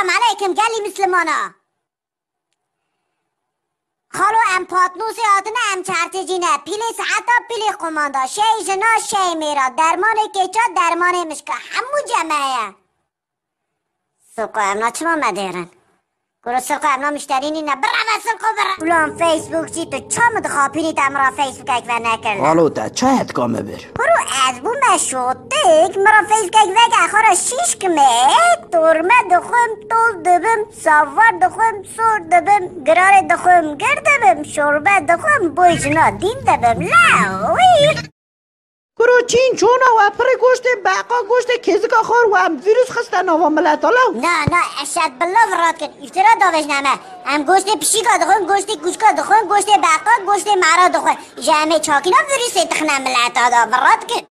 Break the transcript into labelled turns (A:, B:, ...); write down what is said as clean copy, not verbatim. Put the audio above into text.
A: سلام علیکم گلی مسلمانا. خالو ام پاتنوسی آتنه ام چرتجینه پیلی ساعتا پیلی قماندا شی جنا شی میرا درمان کچا درمان مشکا همو جمعه سوقا امنا چما مدیرن گروه سوقا امنا مشترینی نه برا سوقا برا اولان فیسبوک چی تو چما دخاپینی تمرا فیسبوک اک و نکرن
B: خالو تا چاید کامه بر
A: برو از بو مشوتک مرا فیسبوک اک و اخارا شیش کمه تورمه دخوم توز دبم ساور دخوم سور دبم گرار دخوم گردبم شوربه دخوم بویجنا دین دبم لاوی
B: گروه چین چونا و پر گوشت بقا گوشت کزگا خور و هم ویروس خستن و ملت آلاو
A: نه اشد بالله ورات کن افترا داوش نمه هم گوشت پیشیکا دخوم گوشت گوشکا دخوم گوشت بقا گوشت مرا دخوم جمعه چاکینا ویروس تخنه ملت آدا ورات کن